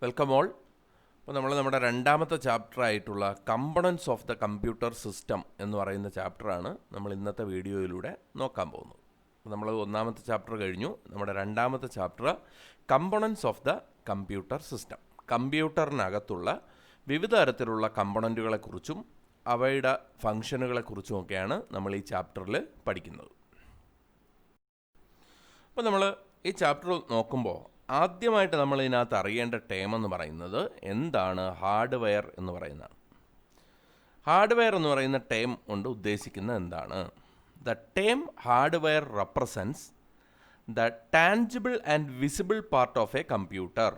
Welcome all. അപ്പോൾ നമ്മൾ നമ്മുടെ രണ്ടാമത്തെ ചാപ്റ്ററായിട്ടുള്ള components of the computer system എന്ന് പറയുന്ന ചാപ്റ്ററാണ് നമ്മൾ ഇന്നത്തെ വീഡിയോയിലൂടെ നോക്കാൻ പോകുന്നത്. നമ്മൾ ഒന്നാമത്തെ ചാപ്റ്റർ കഴിഞ്ഞു. നമ്മുടെ രണ്ടാമത്തെ chapter components of the computer system. കമ്പ്യൂട്ടറിനകത്തുള്ള വിവിധ തരത്തിലുള്ള കമ്പണൻറ്റുകളെക്കുറിച്ചും അവയുടെ ഫങ്ഷനുകളെക്കുറിച്ചുമൊക്കെയാണ് നമ്മൾ ഈ ചാപ്റ്ററിൽ പഠിക്കുന്നത്. അപ്പോൾ നമ്മൾ ഈ ചാപ്റ്റർ നോക്കുമ്പോൾ ആദ്യമായിട്ട് നമ്മൾ ഇതിനകത്ത് അറിയേണ്ട ടേം എന്ന് പറയുന്നത് എന്താണ് ഹാർഡ്വെയർ എന്ന് പറയുന്നതാണ്. ഹാർഡ്വെയർ എന്ന് പറയുന്ന ടേം കൊണ്ട് ഉദ്ദേശിക്കുന്നത് എന്താണ്? The term hardware represents the tangible and visible part of a computer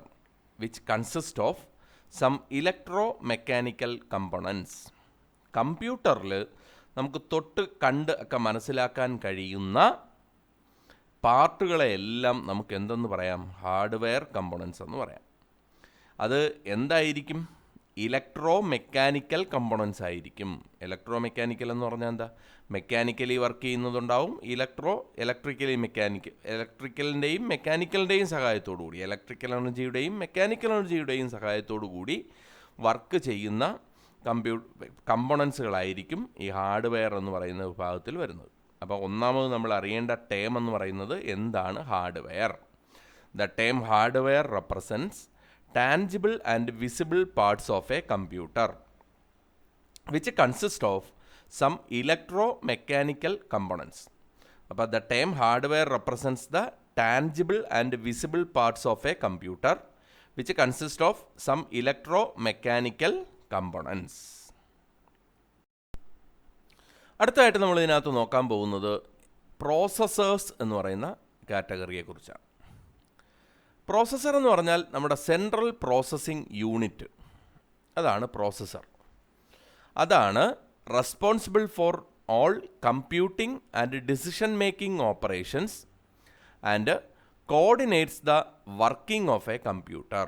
which consist of some electro mechanical components. കമ്പ്യൂട്ടറിൽ നമുക്ക് തൊട്ട് കണ്ട് ഒക്കെ മനസ്സിലാക്കാൻ കഴിയുന്ന പാർട്ടുകളെയെല്ലാം നമുക്ക് എന്തെന്ന് പറയാം? ഹാർഡ്വെയർ കമ്പോണൻസ് എന്ന് പറയാം. അത് എന്തായിരിക്കും? ഇലക്ട്രോ മെക്കാനിക്കൽ കമ്പോണൻസ് ആയിരിക്കും. ഇലക്ട്രോ മെക്കാനിക്കൽ എന്ന് പറഞ്ഞാൽ എന്താ? മെക്കാനിക്കലി വർക്ക് ചെയ്യുന്നതുണ്ടാവും, ഇലക്ട്രിക്കലിൻ്റെയും മെക്കാനിക്കലിൻ്റെയും സഹായത്തോടു കൂടി, ഇലക്ട്രിക്കൽ എനർജിയുടെയും മെക്കാനിക്കൽ എനർജിയുടെയും സഹായത്തോടു കൂടി വർക്ക് ചെയ്യുന്ന കമ്പോണൻസുകളായിരിക്കും ഈ ഹാർഡ്വെയർ എന്ന് പറയുന്ന വിഭാഗത്തിൽ വരുന്നത്. അപ്പോൾ ഒന്നാമത് നമ്മൾ അറിയേണ്ട ടേം എന്ന് പറയുന്നത് എന്താണ് hardware. The term hardware represents tangible and visible parts of a computer which consist of some electro mechanical components. അപ്പോൾ the term hardware represents the tangible and visible parts of a computer which consist of some electro mechanical components. അടുത്തതായിട്ട് നമ്മൾ ഇതിനകത്ത് നോക്കാൻ പോകുന്നത് processors എന്ന് പറയുന്ന കാറ്റഗറിയെക്കുറിച്ചാണ്. Processor എന്ന് പറഞ്ഞാൽ നമ്മുടെ സെൻട്രൽ പ്രോസസ്സിംഗ് യൂണിറ്റ്, അതാണ് പ്രോസസ്സർ. അതാണ് responsible for all computing and decision making operations and coordinates the working of a computer.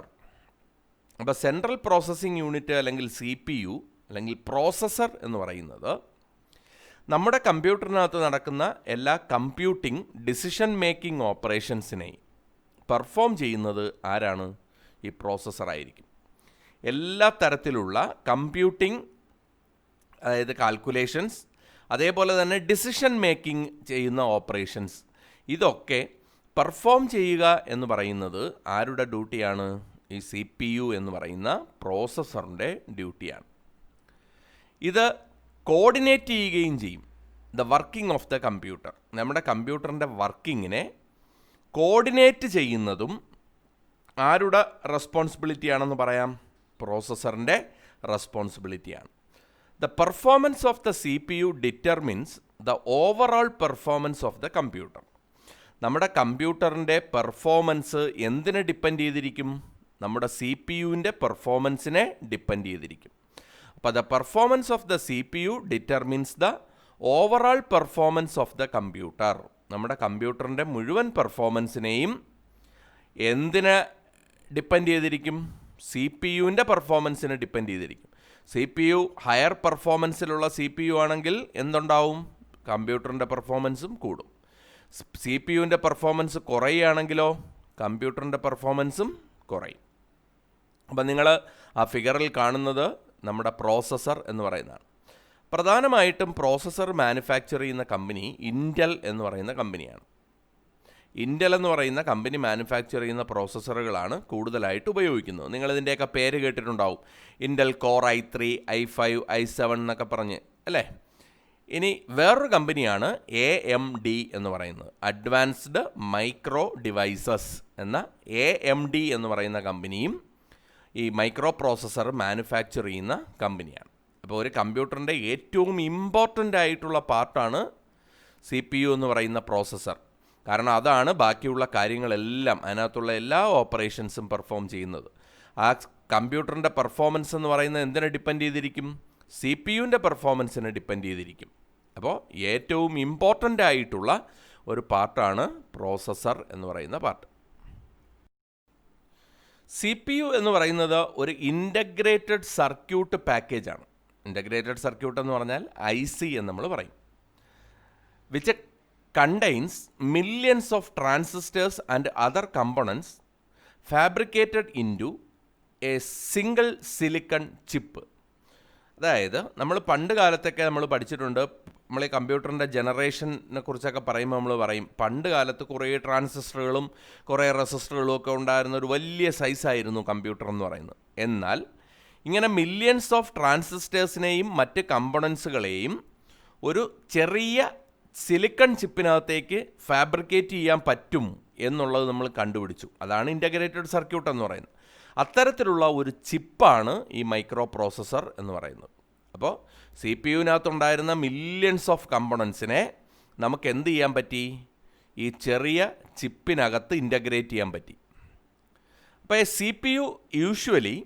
അപ്പോൾ സെൻട്രൽ പ്രോസസ്സിംഗ് യൂണിറ്റ് അല്ലെങ്കിൽ CPU അല്ലെങ്കിൽ പ്രോസസ്സർ എന്ന് പറയുന്നത് നമ്മുടെ കമ്പ്യൂട്ടറിനകത്ത് നടക്കുന്ന എല്ലാ കമ്പ്യൂട്ടിംഗ് ഡിസിഷൻ മേക്കിംഗ് ഓപ്പറേഷൻസിനെയും പെർഫോം ചെയ്യുന്നത് ആരാണ്? ഈ പ്രോസസ്സറായിരിക്കും. എല്ലാ തരത്തിലുള്ള കമ്പ്യൂട്ടിംഗ്, അതായത് കാൽക്കുലേഷൻസ്, അതേപോലെ തന്നെ ഡിസിഷൻ മേക്കിംഗ് ചെയ്യുന്ന ഓപ്പറേഷൻസ്, ഇതൊക്കെ പെർഫോം ചെയ്യുക എന്ന് പറയുന്നത് ആരുടെ ഡ്യൂട്ടിയാണ്? ഈ CPU എന്ന് പറയുന്ന പ്രോസസ്സറിൻ്റെ ഡ്യൂട്ടിയാണ്. ഇത് കോർഡിനേറ്റ് ചെയ്യുകയും ചെയ്യും the working of the computer. നമ്മുടെ കമ്പ്യൂട്ടറിൻ്റെ വർക്കിങ്ങിനെ കോർഡിനേറ്റ് ചെയ്യുന്നതും ആരുടെ റെസ്പോൺസിബിലിറ്റിയാണെന്ന് പറയാം? പ്രോസസ്സറിൻ്റെ റെസ്പോൺസിബിലിറ്റിയാണ്. The performance of the CPU determines the overall performance of the computer. നമ്മുടെ കമ്പ്യൂട്ടറിൻ്റെ പെർഫോമൻസ് എന്തിനെ ഡിപ്പെൻഡ് ചെയ്തിരിക്കും? നമ്മുടെ CPUവിൻ്റെ പെർഫോമൻസിനെ ഡിപ്പെൻഡ് ചെയ്തിരിക്കും. അപ്പോൾ the performance of the CPU determines the overall performance of the computer. നമ്മുടെ കമ്പ്യൂട്ടറിൻ്റെ മുഴുവൻ പെർഫോമൻസിനെയും എന്തിനെ ഡിപ്പെൻഡ് ചെയ്തിരിക്കും? CPUവിൻ്റെ പെർഫോമൻസിനെ ഡിപ്പെൻഡ് ചെയ്തിരിക്കും. CPU ഹയർ പെർഫോമൻസിലുള്ള CPU ആണെങ്കിൽ എന്തുണ്ടാവും? കമ്പ്യൂട്ടറിൻ്റെ പെർഫോമൻസും കൂടും. CPUവിൻ്റെ പെർഫോമൻസ് കുറയുകയാണെങ്കിലോ കമ്പ്യൂട്ടറിൻ്റെ പെർഫോമൻസും കുറയും. അപ്പം നിങ്ങൾ ആ ഫിഗറിൽ കാണുന്നത് നമ്മുടെ പ്രോസസ്സർ എന്ന് പറയുന്നതാണ്. പ്രധാനമായിട്ടും പ്രോസസ്സർ മാനുഫാക്ചർ ചെയ്യുന്ന കമ്പനി ഇൻറ്റൽ എന്ന് പറയുന്ന കമ്പനിയാണ്. ഇൻറ്റൽ എന്ന് പറയുന്ന കമ്പനി മാനുഫാക്ചർ ചെയ്യുന്ന പ്രോസസ്സറുകളാണ് കൂടുതലായിട്ട് ഉപയോഗിക്കുന്നത്. നിങ്ങളിതിൻ്റെയൊക്കെ പേര് കേട്ടിട്ടുണ്ടാവും. Intel core i3, i5, i7 എന്നൊക്കെ പറഞ്ഞ് അല്ലേ. ഇനി വേറൊരു കമ്പനിയാണ് AMD എന്ന് പറയുന്നത്, അഡ്വാൻസ്ഡ് മൈക്രോ ഡിവൈസസ് എന്ന AMD എന്ന് പറയുന്ന കമ്പനിയും ഈ മൈക്രോ പ്രോസസ്സർ മാനുഫാക്ചർ ചെയ്യുന്ന കമ്പനിയാണ്. അപ്പോൾ ഒരു കമ്പ്യൂട്ടറിൻ്റെ ഏറ്റവും ഇമ്പോർട്ടൻ്റ് ആയിട്ടുള്ള പാർട്ടാണ് CPU എന്ന് പറയുന്ന പ്രോസസ്സർ. കാരണം അതാണ് ബാക്കിയുള്ള കാര്യങ്ങളെല്ലാം, അതിനകത്തുള്ള എല്ലാ ഓപ്പറേഷൻസും പെർഫോം ചെയ്യുന്നത്. ആ കമ്പ്യൂട്ടറിൻ്റെ പെർഫോമൻസ് എന്ന് പറയുന്നത് എന്തിനെ ഡിപ്പെൻഡ് ചെയ്തിരിക്കും? CPUവിൻ്റെ പെർഫോമൻസിനെ ഡിപ്പെൻഡ് ചെയ്തിരിക്കും. അപ്പോൾ ഏറ്റവും ഇമ്പോർട്ടൻ്റ് ആയിട്ടുള്ള ഒരു പാർട്ടാണ് പ്രോസസ്സർ എന്ന് പറയുന്ന പാർട്ട്. CPU എന്ന് പറയുന്നത് ഒരു ഇൻ്റഗ്രേറ്റഡ് സർക്യൂട്ട് പാക്കേജാണ്. ഇൻ്റഗ്രേറ്റഡ് സർക്യൂട്ട് എന്ന് പറഞ്ഞാൽ IC എന്ന് നമ്മൾ പറയും. Which contains millions of transistors and other components fabricated into a single silicon chip. അതായത് നമ്മൾ പണ്ട് കാലത്തൊക്കെ നമ്മൾ പഠിച്ചിട്ടുണ്ട്, നമ്മൾ ഈ കമ്പ്യൂട്ടറിൻ്റെ ജനറേഷനെ കുറിച്ചൊക്കെ പറയുമ്പോൾ നമ്മൾ പറയും പണ്ട് കാലത്ത് കുറേ ട്രാൻസിസ്റ്ററുകളും കുറേ റെസിസ്റ്ററുകളും ഒക്കെ ഉണ്ടായിരുന്ന ഒരു വലിയ സൈസായിരുന്നു കമ്പ്യൂട്ടർ എന്ന് പറയുന്നത്. എന്നാൽ ഇങ്ങനെ മില്യൺസ് ഓഫ് ട്രാൻസിസ്റ്റേഴ്സിനെയും മറ്റ് കമ്പണൻസുകളെയും ഒരു ചെറിയ സിലിക്കൺ ചിപ്പിനകത്തേക്ക് ഫാബ്രിക്കേറ്റ് ചെയ്യാൻ പറ്റും എന്നുള്ളത് നമ്മൾ കണ്ടുപിടിച്ചു. അതാണ് ഇൻ്റഗ്രേറ്റഡ് സർക്യൂട്ട് എന്ന് പറയുന്നത്. അത്തരത്തിലുള്ള ഒരു ചിപ്പാണ് ഈ മൈക്രോ പ്രോസസ്സർ എന്ന് പറയുന്നത്. അപ്പോൾ സി പി യുവിനകത്തുണ്ടായിരുന്ന മില്യൺസ് ഓഫ് കമ്പണൻസിനെ നമുക്ക് എന്ത് ചെയ്യാൻ പറ്റി? ഈ ചെറിയ ചിപ്പിനകത്ത് ഇൻ്റഗ്രേറ്റ് ചെയ്യാൻ പറ്റി. അപ്പോൾ a C P U usually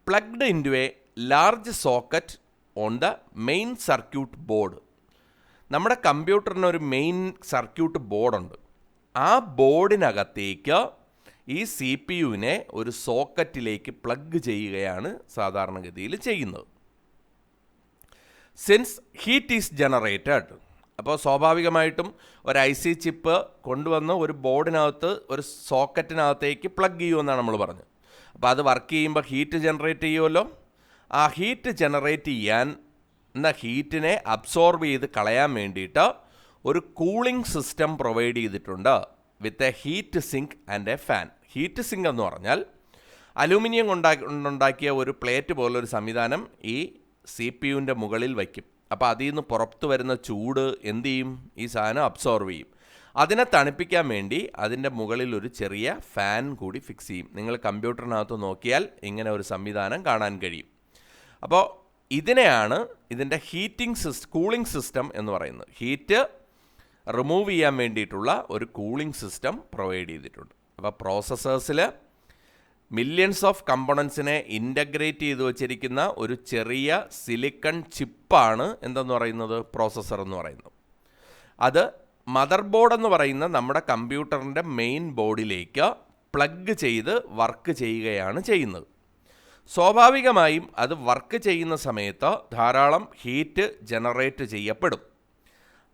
plugged in to a large socket on the main circuit board. നമ്മുടെ കമ്പ്യൂട്ടറിനൊരു മെയിൻ സർക്യൂട്ട് ബോർഡുണ്ട്. ആ ബോർഡിനകത്തേക്ക് ഈ സി പി യുവിനെ ഒരു സോക്കറ്റിലേക്ക് പ്ലഗ് ചെയ്യുകയാണ് സാധാരണഗതിയിൽ ചെയ്യുന്നത്. സിൻസ് ഹീറ്റ് ഈസ് ജനറേറ്റഡ്, അപ്പോൾ സ്വാഭാവികമായിട്ടും ഒരു ഐ സി ചിപ്പ് കൊണ്ടുവന്ന് ഒരു ബോർഡിനകത്ത് ഒരു സോക്കറ്റിനകത്തേക്ക് പ്ലഗ് ചെയ്യുമെന്നാണ് നമ്മൾ പറഞ്ഞത്. അപ്പോൾ അത് വർക്ക് ചെയ്യുമ്പോൾ ഹീറ്റ് ജനറേറ്റ് ചെയ്യുമല്ലോ. ആ ഹീറ്റ് ജനറേറ്റ് ചെയ്യാൻ എന്ന ഹീറ്റിനെ അബ്സോർബ് ചെയ്ത് കളയാൻ വേണ്ടിയിട്ട് ഒരു കൂളിംഗ് സിസ്റ്റം പ്രൊവൈഡ് ചെയ്തിട്ടുണ്ട് with a heat sink and A fan. Heat sink എന്ന് പറഞ്ഞാൽ അലൂമിനിയം കൊണ്ടുണ്ടാക്കിയ ഒരു പ്ലേറ്റ് പോലൊരു സംവിധാനം ഈ സി പി യുവിൻ്റെ മുകളിൽ വയ്ക്കും. അപ്പോൾ അതിൽ നിന്ന് പുറത്ത് വരുന്ന ചൂട് എന്ത് ചെയ്യും? ഈ സാധനം അബ്സോർവ് ചെയ്യും. അതിനെ തണുപ്പിക്കാൻ വേണ്ടി അതിൻ്റെ മുകളിൽ ഒരു ചെറിയ ഫാൻ കൂടി ഫിക്സ് ചെയ്യും. നിങ്ങൾ കമ്പ്യൂട്ടറിനകത്ത് നോക്കിയാൽ ഇങ്ങനെ ഒരു സംവിധാനം കാണാൻ കഴിയും. അപ്പോൾ ഇതിനെയാണ് ഇതിൻ്റെ കൂളിംഗ് സിസ്റ്റം എന്ന് പറയുന്നത്. ഹീറ്റ് റിമൂവ് ചെയ്യാൻ വേണ്ടിയിട്ടുള്ള ഒരു കൂളിംഗ് സിസ്റ്റം പ്രൊവൈഡ് ചെയ്തിട്ടുണ്ട്. അപ്പോൾ പ്രോസസ്സേഴ്സിൽ മില്യൺസ് ഓഫ് കമ്പോണൻസിനെ ഇൻ്റഗ്രേറ്റ് ചെയ്ത് വച്ചിരിക്കുന്ന ഒരു ചെറിയ സിലിക്കൺ ചിപ്പാണ് എന്തെന്ന് പറയുന്നത്? പ്രോസസ്സർ എന്ന് പറയുന്നത്. അത് മദർ ബോർഡ് എന്ന് പറയുന്ന നമ്മുടെ കമ്പ്യൂട്ടറിൻ്റെ മെയിൻ ബോർഡിലേക്ക് പ്ലഗ് ചെയ്ത് വർക്ക് ചെയ്യുകയാണ് ചെയ്യുന്നത്. സ്വാഭാവികമായും അത് വർക്ക് ചെയ്യുന്ന സമയത്ത് ധാരാളം ഹീറ്റ് ജനറേറ്റ് ചെയ്യപ്പെടും.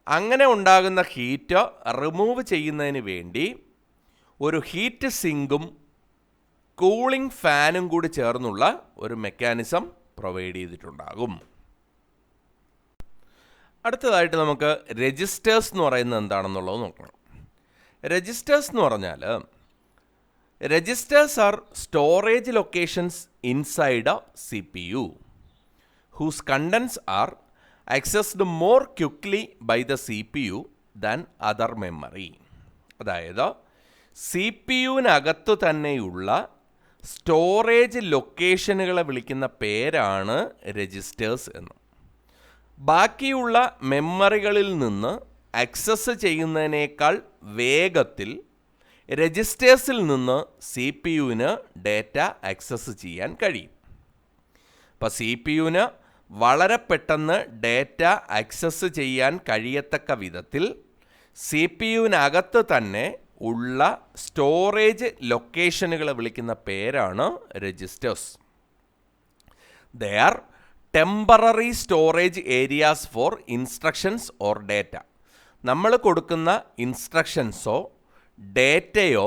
അങ്ങനെ ഉണ്ടാകുന്ന ഹീറ്റ് റിമൂവ് ചെയ്യുന്നതിന് വേണ്ടി ഒരു ഹീറ്റ് സിങ്കും കൂളിംഗ് ഫാനും കൂടി ചേർന്നുള്ള ഒരു മെക്കാനിസം പ്രൊവൈഡ് ചെയ്തിട്ടുണ്ടാകും. അടുത്തതായിട്ട് നമുക്ക് രജിസ്റ്റേഴ്സ് എന്ന് പറയുന്നത് എന്താണെന്നുള്ളത് നോക്കണം. രജിസ്റ്റേഴ്സ് എന്ന് പറഞ്ഞാൽ registers are storage locations inside a C P U whose contents are accessed more quickly by the C P U than other memory. അതായത് സി പി യുവിനകത്തു തന്നെയുള്ള സ്റ്റോറേജ് ലൊക്കേഷനുകളെ വിളിക്കുന്ന പേരാണ് രജിസ്റ്റേഴ്സ് എന്ന്. ബാക്കിയുള്ള മെമ്മറികളിൽ നിന്ന് ആക്സസ് ചെയ്യുന്നതിനേക്കാൾ വേഗത്തിൽ രജിസ്റ്റേഴ്സിൽ നിന്ന് സി പി യുവിന് ഡേറ്റ ആക്സസ് ചെയ്യാൻ കഴിയും. അപ്പോൾ സി പി യുവിന് വളരെ പെട്ടെന്ന് ഡേറ്റ ആക്സസ് ചെയ്യാൻ കഴിയത്തക്ക വിധത്തിൽ സി പി യുവിനകത്ത് തന്നെ ഉള്ള സ്റ്റോറേജ് ലൊക്കേഷനുകളെ വിളിക്കുന്ന പേരാണ് registers. They are temporary storage areas for instructions or data. നമ്മൾ കൊടുക്കുന്ന ഇൻസ്ട്രക്ഷൻസോ ഡേറ്റയോ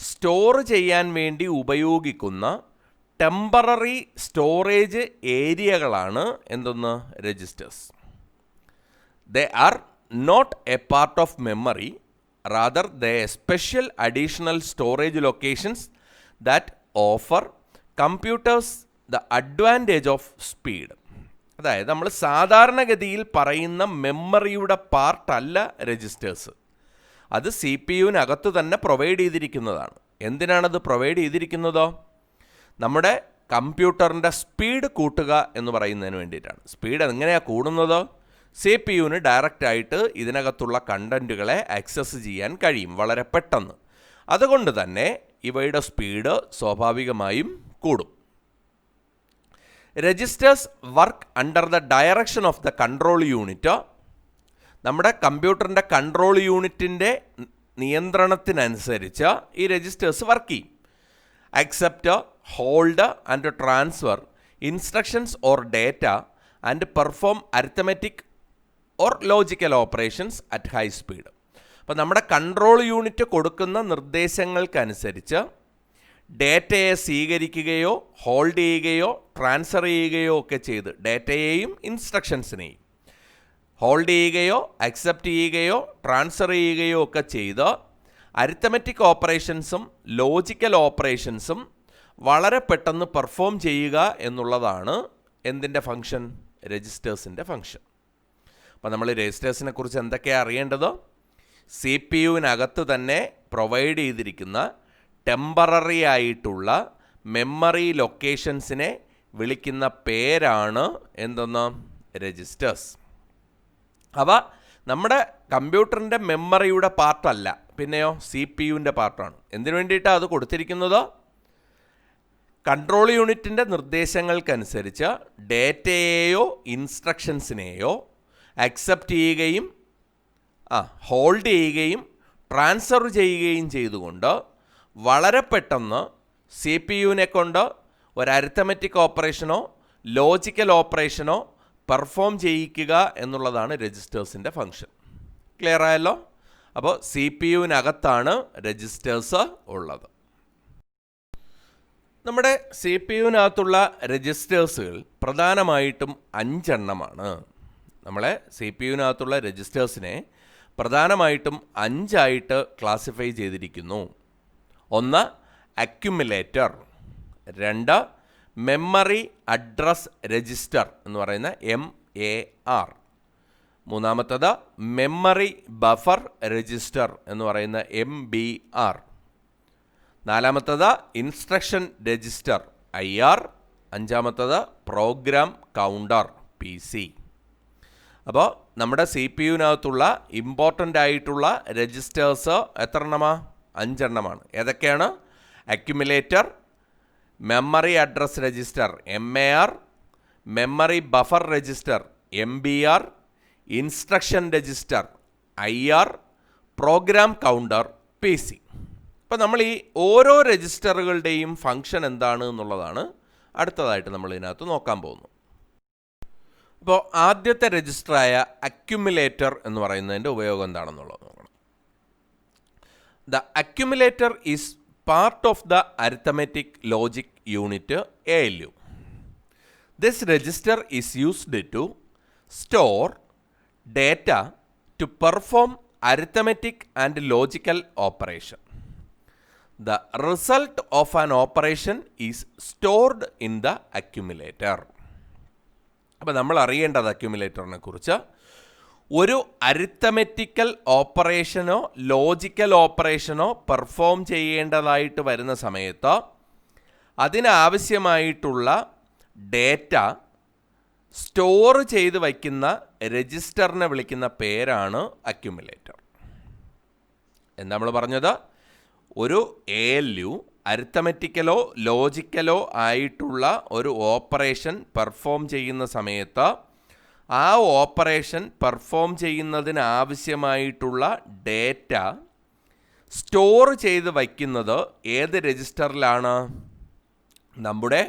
സ്റ്റോർ ചെയ്യാൻ വേണ്ടി ഉപയോഗിക്കുന്ന ടെമ്പററി സ്റ്റോറേജ് ഏരിയകളാണ് എന്തെന്ന്? Registers. They are not a part of memory, rather they special additional storage locations that offer computers the advantage of speed. അതായത് നമ്മൾ സാധാരണഗതിയിൽ പറയുന്ന മെമ്മറിയുടെ പാർട്ടല്ല രജിസ്റ്റേഴ്സ്. അത് സി പി യുവിനകത്ത് തന്നെ പ്രൊവൈഡ് ചെയ്തിരിക്കുന്നതാണ്. എന്തിനാണത് പ്രൊവൈഡ് ചെയ്തിരിക്കുന്നതോ? നമ്മുടെ കമ്പ്യൂട്ടറിൻ്റെ സ്പീഡ് കൂട്ടുക എന്ന് പറയുന്നതിന് വേണ്ടിയിട്ടാണ്. സ്പീഡ് എങ്ങനെയാണ് കൂടുന്നത്? സി പി യുവിന് ഡയറക്റ്റായിട്ട് ഇതിനകത്തുള്ള കണ്ടൻറ്റുകളെ ആക്സസ് ചെയ്യാൻ കഴിയും വളരെ പെട്ടെന്ന്. അതുകൊണ്ട് തന്നെ ഇവയുടെ സ്പീഡ് സ്വാഭാവികമായും കൂടും. Registers work under the direction of the control unit. നമ്മുടെ കമ്പ്യൂട്ടറിൻ്റെ കൺട്രോൾ യൂണിറ്റിൻ്റെ നിയന്ത്രണത്തിനനുസരിച്ച് ഈ രജിസ്റ്റേഴ്സ് വർക്ക് ചെയ്യും. Accept, hold and transfer instructions or data and perform arithmetic or logical operations at high speed. അപ്പോൾ നമ്മുടെ കൺട്രോൾ യൂണിറ്റ് കൊടുക്കുന്ന നിർദ്ദേശങ്ങൾക്കനുസരിച്ച് ഡേറ്റയെ സ്വീകരിക്കുകയോ ഹോൾഡ് ചെയ്യുകയോ ട്രാൻസ്ഫർ ചെയ്യുകയോ ഒക്കെ ചെയ്ത് ഡേറ്റയെയും ഇൻസ്ട്രക്ഷൻസിനെയും ഹോൾഡ് ചെയ്യുകയോ അക്സെപ്റ്റ് ചെയ്യുകയോ ട്രാൻസ്ഫർ ചെയ്യുകയോ ഒക്കെ ചെയ്ത് അരിത്തമെറ്റിക് ഓപ്പറേഷൻസും ലോജിക്കൽ ഓപ്പറേഷൻസും വളരെ പെട്ടെന്ന് പെർഫോം ചെയ്യുക എന്നുള്ളതാണ് എന്തിൻ്റെ ഫങ്ഷൻ? രജിസ്റ്റേഴ്സിൻ്റെ ഫങ്ഷൻ. അപ്പോൾ നമ്മൾ രജിസ്റ്റേഴ്സിനെ കുറിച്ച് എന്തൊക്കെയാണ് അറിയേണ്ടത്? സി പി യുവിനകത്ത് തന്നെ പ്രൊവൈഡ് ചെയ്തിരിക്കുന്ന ടെമ്പററി ആയിട്ടുള്ള മെമ്മറി ലൊക്കേഷൻസിനെ വിളിക്കുന്ന പേരാണ് എന്തെന്ന്? രജിസ്റ്റേഴ്സ്. അവ നമ്മുടെ കമ്പ്യൂട്ടറിൻ്റെ മെമ്മറിയുടെ പാർട്ടല്ല, പിന്നെയോ സി പി യുവിൻ്റെ പാർട്ടാണ്. എന്തിനു വേണ്ടിയിട്ടാണ് അത് കൊടുത്തിരിക്കുന്നത്? കൺട്രോൾ യൂണിറ്റിൻ്റെ നിർദ്ദേശങ്ങൾക്കനുസരിച്ച് ഡേറ്റയെയോ ഇൻസ്ട്രക്ഷൻസിനെയോ അക്സെപ്റ്റ് ചെയ്യുകയും ഹോൾഡ് ചെയ്യുകയും ട്രാൻസ്ഫർ ചെയ്യുകയും ചെയ്തുകൊണ്ട് വളരെ പെട്ടെന്ന് സി പി യുവിനെ കൊണ്ട് ഒരു അരിത്തമെറ്റിക് ഓപ്പറേഷനോ ലോജിക്കൽ ഓപ്പറേഷനോ പെർഫോം ചെയ്യിക്കുക എന്നുള്ളതാണ് രജിസ്റ്റേഴ്സിൻ്റെ ഫങ്ഷൻ. ക്ലിയർ ആയല്ലോ? അപ്പോൾ സി പി യുവിനകത്താണ് രജിസ്റ്റേഴ്സ് ഉള്ളത്. നമ്മുടെ സി പി യുവിനകത്തുള്ള രജിസ്റ്റേഴ്സുകൾ പ്രധാനമായിട്ടും 5 എണ്ണമാണ്. നമ്മളെ സി പി യുവിനകത്തുള്ള രജിസ്റ്റേഴ്സിനെ പ്രധാനമായിട്ടും 5 ആയിട്ട് ക്ലാസിഫൈ ചെയ്തിരിക്കുന്നു. 1 അക്യുമുലേറ്റർ, 2 മെമ്മറി അഡ്രസ് രജിസ്റ്റർ എന്ന് പറയുന്ന MAR, 3 മെമ്മറി ബഫർ രജിസ്റ്റർ എന്ന് പറയുന്ന MBR, 4 instruction register IR, 5 program counter PC. അപ്പോൾ നമ്മുടെ സി പി യുവിനകത്തുള്ള ഇമ്പോർട്ടൻ്റ് ആയിട്ടുള്ള രജിസ്റ്റേഴ്സ് എത്ര എണ്ണമാണ്? 5 എണ്ണമാണ്. ഏതൊക്കെയാണ്? Accumulator, memory address register MAR, memory buffer register MBR, instruction register IR, program counter PC. അപ്പോൾ നമ്മൾ ഈ ഓരോ രജിസ്റ്ററുകളുടെയും ഫങ്ഷൻ എന്താണ് എന്നുള്ളതാണ് അടുത്തതായിട്ട് നമ്മൾ ഇതിനകത്ത് നോക്കാൻ പോകുന്നു. അപ്പോൾ ആദ്യത്തെ രജിസ്റ്ററായ അക്യുമുലേറ്റർ എന്ന് പറയുന്നതിൻ്റെ ഉപയോഗം എന്താണെന്നുള്ളത് നോക്കണം. The accumulator is part of the arithmetic logic unit ALU. This register is used to store data to perform arithmetic and logical operation. The result of an operation is stored in the accumulator. അപ്പോൾ നമ്മൾ അറിയേണ്ടത് അക്യുമുലേറ്ററിനെ കുറിച്ച്, ഒരു arithmetical ഓപ്പറേഷനോ logical ഓപ്പറേഷനോ perform ചെയ്യേണ്ടതായിട്ട് വരുന്ന സമയത്ത് അതിനാവശ്യമായിട്ടുള്ള data store ചെയ്ത് വയ്ക്കുന്ന രജിസ്റ്ററിനെ വിളിക്കുന്ന പേരാണ് അക്യുമുലേറ്റർ. എന്താ നമ്മൾ പറഞ്ഞത്? ഒരു ALU അരിത്തമെറ്റിക്കലോ ലോജിക്കലോ ആയിട്ടുള്ള ഒരു ഓപ്പറേഷൻ പെർഫോം ചെയ്യുന്ന സമയത്ത് ആ ഓപ്പറേഷൻ പെർഫോം ചെയ്യുന്നതിന് ആവശ്യമായിട്ടുള്ള ഡേറ്റ സ്റ്റോർ ചെയ്ത് വയ്ക്കുന്നത് ഏത് രജിസ്റ്ററിലാണ്? നമ്മുടെ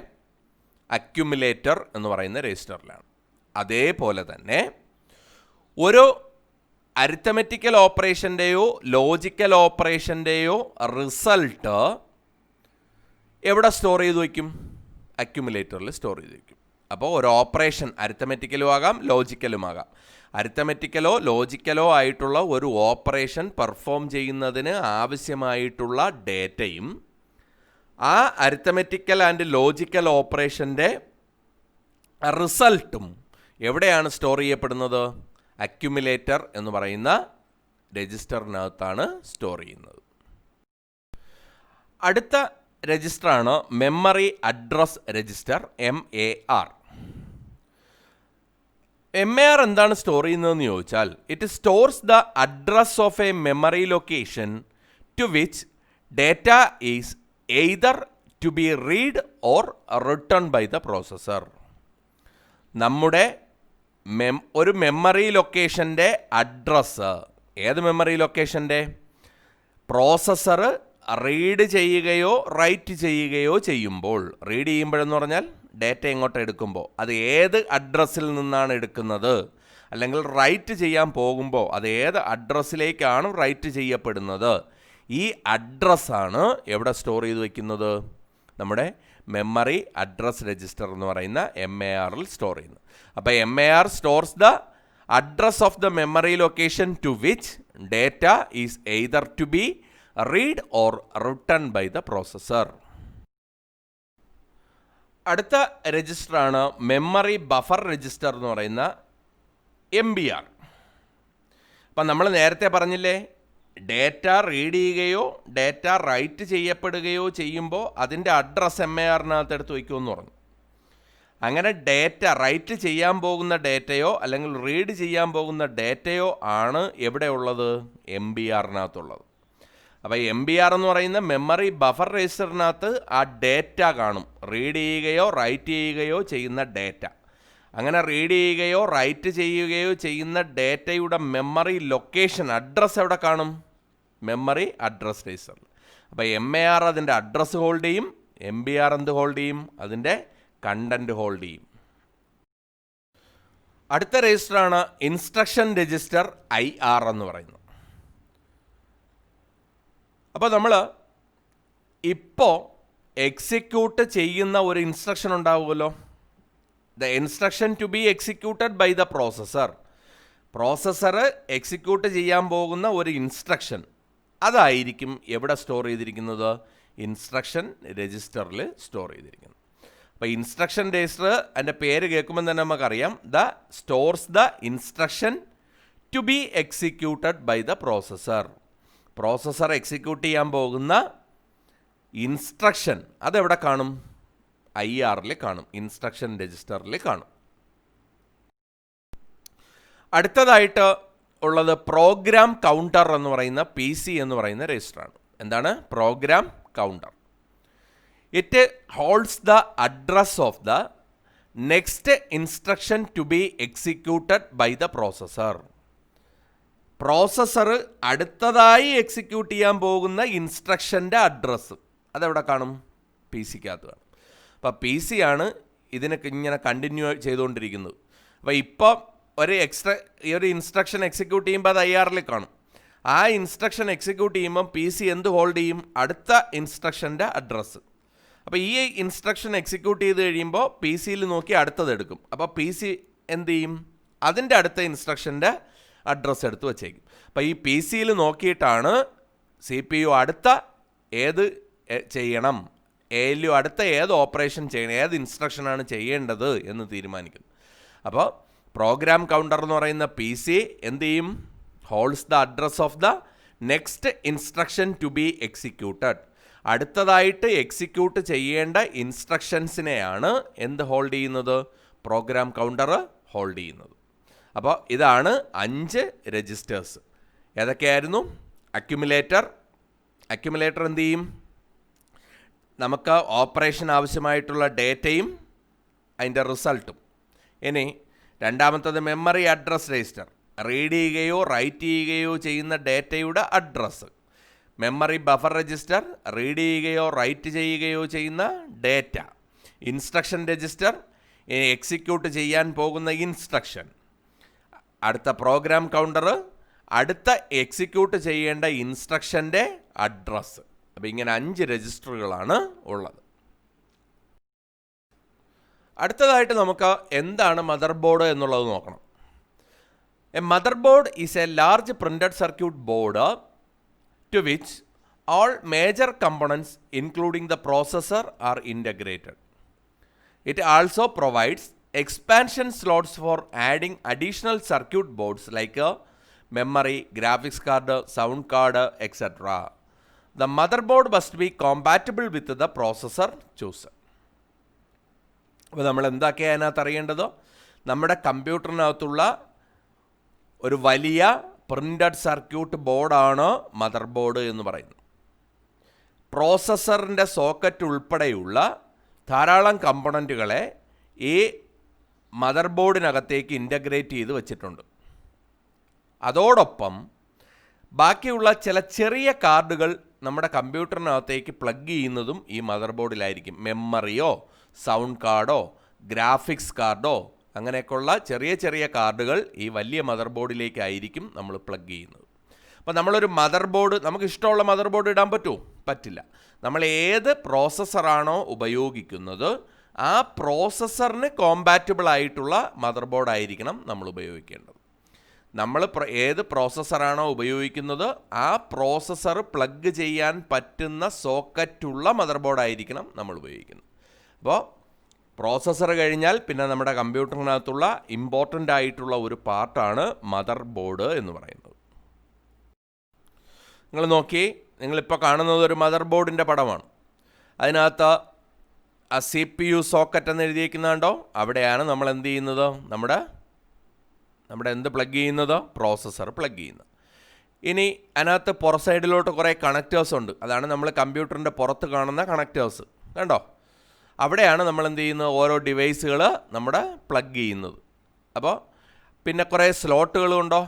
അക്യുമുലേറ്റർ എന്ന് പറയുന്ന രജിസ്റ്ററിലാണ്. അതേപോലെ തന്നെ ഒരു അരിത്തമെറ്റിക്കൽ ഓപ്പറേഷൻ്റെയോ ലോജിക്കൽ ഓപ്പറേഷൻ്റെയോ റിസൾട്ട് എവിടെ സ്റ്റോർ ചെയ്ത് വയ്ക്കും? അക്യുമുലേറ്ററിൽ സ്റ്റോർ ചെയ്ത് വയ്ക്കും. അപ്പോൾ ഒരു ഓപ്പറേഷൻ അരിത്തമെറ്റിക്കലും ആകാം ലോജിക്കലും ആകാം. അരിത്തമെറ്റിക്കലോ ലോജിക്കലോ ആയിട്ടുള്ള ഒരു ഓപ്പറേഷൻ പെർഫോം ചെയ്യുന്നതിന് ആവശ്യമായിട്ടുള്ള ഡേറ്റയും ആ അരിത്തമെറ്റിക്കൽ ആൻഡ് ലോജിക്കൽ ഓപ്പറേഷൻ്റെ റിസൾട്ടും എവിടെയാണ് സ്റ്റോർ ചെയ്യപ്പെടുന്നത്? അക്യുമുലേറ്റർ എന്ന് പറയുന്ന രജിസ്റ്ററിനകത്താണ് സ്റ്റോർ ചെയ്യുന്നത്. അടുത്ത രജിസ്റ്ററാണ് memory address register MAR. MAR എന്താണ് സ്റ്റോർ ചെയ്യുന്നതെന്ന് ചോദിച്ചാൽ, it stores the address of a memory location to which data is either to be read or written by the processor. നമ്മുടെ ഒരു മെമ്മറി ലൊക്കേഷൻ്റെ അഡ്രസ്സ്, ഏത് മെമ്മറി ലൊക്കേഷൻ്റെ? പ്രോസസ്സർ റീഡ് ചെയ്യുകയോ write ചെയ്യുകയോ ചെയ്യുമ്പോൾ, റീഡ് ചെയ്യുമ്പോഴെന്ന് പറഞ്ഞാൽ ഡേറ്റ ഇങ്ങോട്ട് എടുക്കുമ്പോൾ അത് ഏത് അഡ്രസ്സിൽ നിന്നാണ് എടുക്കുന്നത്, അല്ലെങ്കിൽ റൈറ്റ് ചെയ്യാൻ പോകുമ്പോൾ അത് ഏത് അഡ്രസ്സിലേക്കാണ് റൈറ്റ് ചെയ്യപ്പെടുന്നത് ഈ അഡ്രസ്സാണ് എവിടെ സ്റ്റോർ ചെയ്ത് വയ്ക്കുന്നത്? നമ്മുടെ മെമ്മറി അഡ്രസ് രജിസ്റ്റർ എന്ന് പറയുന്ന MARൽ സ്റ്റോർ ചെയ്യുന്നു. അപ്പോൾ MAR stores the address of the memory location to which data is either to be read or written by the processor. അടുത്ത രജിസ്റ്ററാണ് മെമ്മറി ബഫർ രജിസ്റ്റർ എന്ന് പറയുന്ന MBR. അപ്പം നമ്മൾ നേരത്തെ പറഞ്ഞില്ലേ, ഡേറ്റ റീഡ് ചെയ്യുകയോ ഡേറ്റ റൈറ്റ് ചെയ്യപ്പെടുകയോ ചെയ്യുമ്പോൾ അതിൻ്റെ അഡ്രസ്സ് MARനകത്ത് എടുത്ത് വയ്ക്കുമെന്ന് പറഞ്ഞു. അങ്ങനെ ഡേറ്റ റൈറ്റ് ചെയ്യാൻ പോകുന്ന ഡേറ്റയോ അല്ലെങ്കിൽ റീഡ് ചെയ്യാൻ പോകുന്ന ഡേറ്റയോ ആണ് എവിടെയുള്ളത്? MBRനകത്തുള്ളത്. അപ്പോൾ MBR എന്ന് പറയുന്ന മെമ്മറി ബഫർ രജിസ്റ്ററിനകത്ത് ആ ഡേറ്റ കാണും, റീഡ് ചെയ്യുകയോ റൈറ്റ് ചെയ്യുകയോ ചെയ്യുന്ന ഡേറ്റ. അങ്ങനെ റീഡ് ചെയ്യുകയോ റൈറ്റ് ചെയ്യുകയോ ചെയ്യുന്ന ഡേറ്റയുടെ മെമ്മറി ലൊക്കേഷൻ അഡ്രസ്സ് എവിടെ കാണും? മെമ്മറി അഡ്രസ് രജിസ്റ്ററിൽ. അപ്പോൾ MAR അതിൻ്റെ അഡ്രസ്സ് ഹോൾഡ് ചെയ്യും, MBR എന്ത് ഹോൾഡ് ചെയ്യും? അതിൻ്റെ കണ്ടന്റ് ഹോൾഡ് ചെയ്യും. അടുത്ത രജിസ്റ്ററാണ് ഇൻസ്ട്രക്ഷൻ രജിസ്റ്റർ IR എന്ന് പറയുന്നത്. അപ്പോൾ നമ്മൾ ഇപ്പോൾ എക്സിക്യൂട്ട് ചെയ്യുന്ന ഒരു ഇൻസ്ട്രക്ഷൻ ഉണ്ടാവുമല്ലോ, the instruction to be executed by the processor. Processor execute ചെയ്യാൻ പോകുന്ന ഒരു ഇൻസ്ട്രക്ഷൻ അതായിരിക്കും എവിടെ സ്റ്റോർ ചെയ്തിരിക്കുന്നത്? ഇൻസ്ട്രക്ഷൻ രജിസ്റ്ററിൽ സ്റ്റോർ ചെയ്തിരിക്കുന്നത്. അപ്പോൾ ഇൻസ്ട്രക്ഷൻ രജിസ്റ്റർ അതിൻ്റെ പേര് കേൾക്കുമ്പോൾ തന്നെ നമുക്കറിയാം, the stores the instruction to be executed by the processor. Processor execute ചെയ്യാൻ പോകുന്ന ഇൻസ്ട്രക്ഷൻ അതെവിടെ കാണും? IRൽ കാണും, ഇൻസ്ട്രക്ഷൻ രജിസ്റ്ററിൽ കാണും. അടുത്തതായിട്ട് ഉള്ളത് പ്രോഗ്രാം കൗണ്ടർ എന്ന് പറയുന്ന PC എന്ന് പറയുന്ന രജിസ്റ്ററാണ്. എന്താണ് program counter? It holds the address of the next instruction to be executed by the processor. Processor അടുത്തതായി എക്സിക്യൂട്ട് ചെയ്യാൻ പോകുന്ന ഇൻസ്ട്രക്ഷൻ്റെ അഡ്രസ്സ് അതെവിടെ കാണും? PCക്കകത്ത് കാണും. അപ്പോൾ PC ആണ് ഇതിനൊക്കെ ഇങ്ങനെ കണ്ടിന്യൂ ചെയ്തുകൊണ്ടിരിക്കുന്നത്. അപ്പോൾ ഇപ്പോൾ ഈ ഒരു ഇൻസ്ട്രക്ഷൻ എക്സിക്യൂട്ട് ചെയ്യുമ്പോൾ അത് IRൽ കാണും. ആ ഇൻസ്ട്രക്ഷൻ എക്സിക്യൂട്ട് ചെയ്യുമ്പം PC എന്ത് ഹോൾഡ് ചെയ്യും? അടുത്ത ഇൻസ്ട്രക്ഷൻ്റെ അഡ്രസ്സ്. അപ്പോൾ ഈ ഇൻസ്ട്രക്ഷൻ എക്സിക്യൂട്ട് ചെയ്ത് കഴിയുമ്പോൾ PCയിൽ നോക്കി അടുത്തത് എടുക്കും. അപ്പോൾ PC എന്ത് ചെയ്യും? അതിൻ്റെ അടുത്ത ഇൻസ്ട്രക്ഷൻ്റെ അഡ്രസ്സ് എടുത്ത് വച്ചേക്കും. അപ്പോൾ ഈ PCയിൽ നോക്കിയിട്ടാണ് CPU അടുത്ത ഏത് ചെയ്യണം, ALU അടുത്ത ഏത് ഓപ്പറേഷൻ ചെയ്യണം, ഏത് ഇൻസ്ട്രക്ഷനാണ് ചെയ്യേണ്ടത് എന്ന് തീരുമാനിക്കുന്നത്. അപ്പോൾ പ്രോഗ്രാം കൗണ്ടർ എന്ന് പറയുന്ന PC എന്ത് ചെയ്യും? Holds the address of the next instruction to be executed. അടുത്തതായിട്ട് എക്സിക്യൂട്ട് ചെയ്യേണ്ട ഇൻസ്ട്രക്ഷൻസിനെയാണ് എന്ത് ഹോൾഡ് ചെയ്യുന്നത്? പ്രോഗ്രാം കൗണ്ടർ ഹോൾഡ് ചെയ്യുന്നത്. അപ്പോൾ ഇതാണ് 5 രജിസ്റ്റേഴ്സ്. ഏതൊക്കെയായിരുന്നു? അക്യുമുലേറ്റർ എന്ത് ചെയ്യും? നമുക്ക് ഓപ്പറേഷൻ ആവശ്യമായിട്ടുള്ള ഡേറ്റയും അതിൻ്റെ റിസൾട്ടും. ഇനി രണ്ടാമത്തത് മെമ്മറി അഡ്രസ് രജിസ്റ്റർ, റീഡ് ചെയ്യുകയോ റൈറ്റ് ചെയ്യുകയോ ചെയ്യുന്ന ഡേറ്റയുടെ address. Memory buffer register, read ചെയ്യുകയോ റൈറ്റ് ചെയ്യുകയോ ചെയ്യുന്ന ഡേറ്റ. ഇൻസ്ട്രക്ഷൻ രജിസ്റ്റർ, എക്സിക്യൂട്ട് ചെയ്യാൻ പോകുന്ന ഇൻസ്ട്രക്ഷൻ. അടുത്ത പ്രോഗ്രാം കൗണ്ടർ, അടുത്ത എക്സിക്യൂട്ട് ചെയ്യേണ്ട ഇൻസ്ട്രക്ഷൻ്റെ അഡ്രസ്സ്. അപ്പോൾ ഇങ്ങനെ 5 രജിസ്റ്ററുകളാണ് ഉള്ളത്. അടുത്തതായിട്ട് നമുക്ക് എന്താണ് മദർ ബോർഡ് എന്നുള്ളത് നോക്കണം. A mother board is A large printed circuit board to which all major components including the processor are integrated. It also provides expansion slots for adding additional circuit boards like a memory, graphics card, sound card, etc. The motherboard must be compatible with the processor chosen. അപ്പോൾ നമ്മൾ എന്തൊക്കെയാണ് അതിനകത്ത് അറിയേണ്ടത്? നമ്മുടെ കമ്പ്യൂട്ടറിനകത്തുള്ള ഒരു വലിയ printed circuit ബോർഡാണ് mother board എന്ന് പറയുന്നത്. പ്രോസസ്സറിൻ്റെ സോക്കറ്റ് ഉൾപ്പെടെയുള്ള ധാരാളം കമ്പണൻറ്റുകളെ ഈ മദർ ബോർഡിനകത്തേക്ക് ഇൻ്റഗ്രേറ്റ് ചെയ്ത് വച്ചിട്ടുണ്ട്. അതോടൊപ്പം ബാക്കിയുള്ള ചില ചെറിയ കാർഡുകൾ നമ്മുടെ കമ്പ്യൂട്ടറിനകത്തേക്ക് പ്ലഗ് ചെയ്യുന്നതും ഈ മദർ ബോർഡിലായിരിക്കും. മെമ്മറിയോ സൗണ്ട് കാർഡോ ഗ്രാഫിക്സ് കാർഡോ അങ്ങനെയൊക്കെയുള്ള ചെറിയ ചെറിയ കാർഡുകൾ ഈ വലിയ മദർ ബോർഡിലേക്കായിരിക്കും നമ്മൾ പ്ലഗ് ചെയ്യുന്നത്. അപ്പോൾ നമ്മളൊരു മദർ ബോർഡ്, നമുക്ക് ഇഷ്ടമുള്ള മദർ ബോർഡ് ഇടാൻ പറ്റുമോ? പറ്റില്ല. നമ്മൾ ഏത് പ്രോസസ്സറാണോ ഉപയോഗിക്കുന്നത് ആ പ്രോസസ്സറിന് കോമ്പാറ്റബിൾ ആയിട്ടുള്ള മദർ ബോർഡ് ആയിരിക്കണം നമ്മൾ ഉപയോഗിക്കേണ്ടത്. നമ്മൾ ഏത് പ്രോസസ്സറാണോ ഉപയോഗിക്കുന്നത് ആ പ്രോസസ്സർ പ്ലഗ് ചെയ്യാൻ പറ്റുന്ന സോക്കറ്റുള്ള മദർ ബോർഡ് ആയിരിക്കണം നമ്മൾ ഉപയോഗിക്കുന്നത്. അപ്പോൾ പ്രോസസ്സർ കഴിഞ്ഞാൽ പിന്നെ നമ്മുടെ കമ്പ്യൂട്ടറിനകത്തുള്ള ഇമ്പോർട്ടൻ്റ് ആയിട്ടുള്ള ഒരു പാർട്ടാണ് മദർ ബോർഡ് എന്ന് പറയുന്നത്. നിങ്ങൾ നോക്കി, നിങ്ങളിപ്പോൾ കാണുന്നത് ഒരു മദർ ബോർഡിൻ്റെ പടമാണ്. അതിനകത്ത് ആ CPU സോക്കറ്റ് എന്ന് എഴുതിയിരിക്കുന്നുണ്ടോ, അവിടെയാണ് നമ്മൾ എന്ത് ചെയ്യുന്നത്, നമ്മുടെ എന്ത് പ്ലഗ് ചെയ്യുന്നത്, പ്രോസസ്സർ പ്ലഗ് ചെയ്യുന്നത്. ഇനി അതിനകത്ത് പുറ സൈഡിലോട്ട് കുറേ കണക്റ്റേഴ്സ് ഉണ്ട്. അതാണ് നമ്മൾ കമ്പ്യൂട്ടറിൻ്റെ പുറത്ത് കാണുന്ന കണക്റ്റേഴ്സ്, കണ്ടോ? അവിടെയാണ് നമ്മൾ എന്ത് ചെയ്യുന്നത്, ഓരോ ഡിവൈസുകൾ നമ്മുടെ പ്ലഗ് ചെയ്യുന്നത്. അപ്പോൾ പിന്നെ കുറേ സ്ലോട്ടുകളുണ്ടോ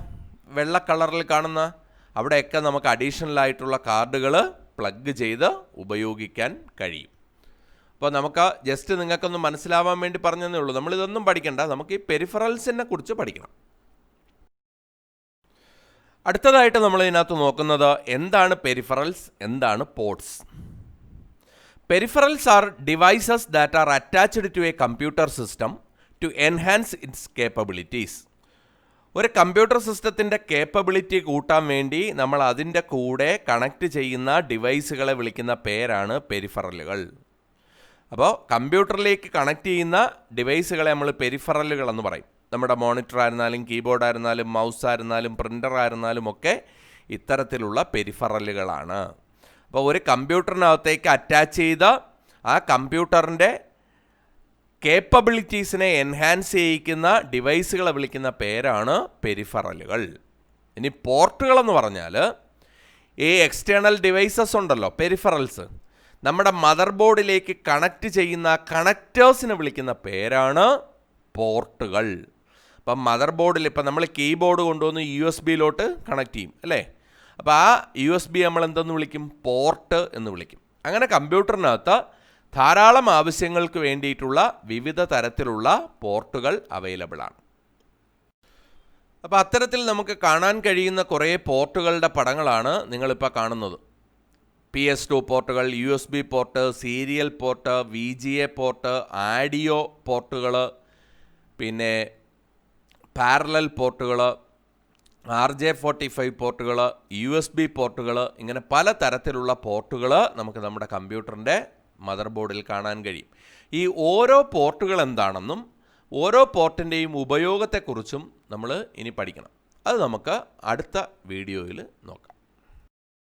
വെള്ള കളറിൽ കാണുന്ന, അവിടെയൊക്കെ നമുക്ക് അഡീഷണൽ ആയിട്ടുള്ള കാർഡുകൾ പ്ലഗ് ചെയ്ത് ഉപയോഗിക്കാൻ കഴിയും. അപ്പോൾ നമുക്ക് ജസ്റ്റ് നിങ്ങൾക്കൊന്ന് മനസ്സിലാവാൻ വേണ്ടി പറഞ്ഞതേ ഉള്ളൂ. നമ്മളിതൊന്നും പഠിക്കണ്ട, നമുക്ക് ഈ പെരിഫറൽസിനെ കുറിച്ച് പഠിക്കണം. അടുത്തതായിട്ട് നമ്മൾ ഇതിനകത്ത് നോക്കുന്നത് എന്താണ് പെരിഫറൽസ്, എന്താണ് ports. Peripherals are devices that are attached to a computer system to enhance its capabilities. ഒരു കമ്പ്യൂട്ടർ സിസ്റ്റത്തിൻ്റെ കേപ്പബിലിറ്റി കൂട്ടാൻ വേണ്ടി നമ്മൾ അതിൻ്റെ കൂടെ കണക്ട് ചെയ്യുന്ന ഡിവൈസുകളെ വിളിക്കുന്ന പേരാണ് പെരിഫറലുകൾ. അപ്പോൾ കമ്പ്യൂട്ടറിലേക്ക് കണക്ട് ചെയ്യുന്ന ഡിവൈസുകളെ നമ്മൾ പെരിഫറലുകൾ എന്ന് പറയും. നമ്മുടെ മോണിറ്റർ ആയിരുന്നാലും കീബോർഡ് ആയിരുന്നാലും മൗസ് ആയിരുന്നാലും പ്രിൻ്റർ ആയിരുന്നാലും ഒക്കെ ഇത്തരത്തിലുള്ള പെരിഫറലുകളാണ്. അപ്പോൾ ഒരു കമ്പ്യൂട്ടറിനകത്തേക്ക് അറ്റാച്ച് ചെയ്ത ആ കമ്പ്യൂട്ടറിൻ്റെ കേപ്പബിലിറ്റീസിനെ എൻഹാൻസ് ചെയ്യിക്കുന്ന ഡിവൈസുകളെ വിളിക്കുന്ന പേരാണ് പെരിഫറലുകൾ. ഇനി പോർട്ടുകളെന്ന് പറഞ്ഞാൽ ഈ എക്സ്റ്റേണൽ ഡിവൈസസ് ഉണ്ടല്ലോ, പെരിഫറൽസ്, നമ്മുടെ മദർ ബോർഡിലേക്ക് കണക്ട് ചെയ്യുന്ന കണക്റ്റേഴ്സിനെ വിളിക്കുന്ന പേരാണ് പോർട്ടുകൾ. അപ്പം മദർ ബോർഡിൽ ഇപ്പം നമ്മൾ കീബോർഡ് കൊണ്ടുവന്ന് USB-ലോട്ട് കണക്ട് ചെയ്യും അല്ലേ? അപ്പോൾ ആ USB നമ്മൾ എന്തെന്ന് വിളിക്കും, പോർട്ട് എന്ന് വിളിക്കും. അങ്ങനെ കമ്പ്യൂട്ടറിനകത്ത് ധാരാളം ആവശ്യങ്ങൾക്ക് വേണ്ടിയിട്ടുള്ള വിവിധ തരത്തിലുള്ള പോർട്ടുകൾ അവൈലബിൾ ആണ്. അപ്പോൾ അത്തരത്തിൽ നമുക്ക് കാണാൻ കഴിയുന്ന കുറേ പോർട്ടുകളുടെ പടങ്ങളാണ് നിങ്ങളിപ്പോൾ കാണുന്നത്. PS2 പോർട്ടുകൾ, USB port, serial port, VGA port, audio പോർട്ടുകൾ, പിന്നെ പാരലൽ പോർട്ടുകൾ, RJ45 പോർട്ടുകൾ, USB പോർട്ടുകൾ, ഇങ്ങനെ പല തരത്തിലുള്ള പോർട്ടുകൾ നമുക്ക് നമ്മുടെ കമ്പ്യൂട്ടറിൻ്റെ മദർ ബോർഡിൽ കാണാൻ കഴിയും. ഈ ഓരോ പോർട്ടുകൾ എന്താണെന്നും ഓരോ പോർട്ടിൻ്റെയും ഉപയോഗത്തെക്കുറിച്ചും നമ്മൾ ഇനി പഠിക്കണം. അത് നമുക്ക് അടുത്ത വീഡിയോയിൽ നോക്കാം.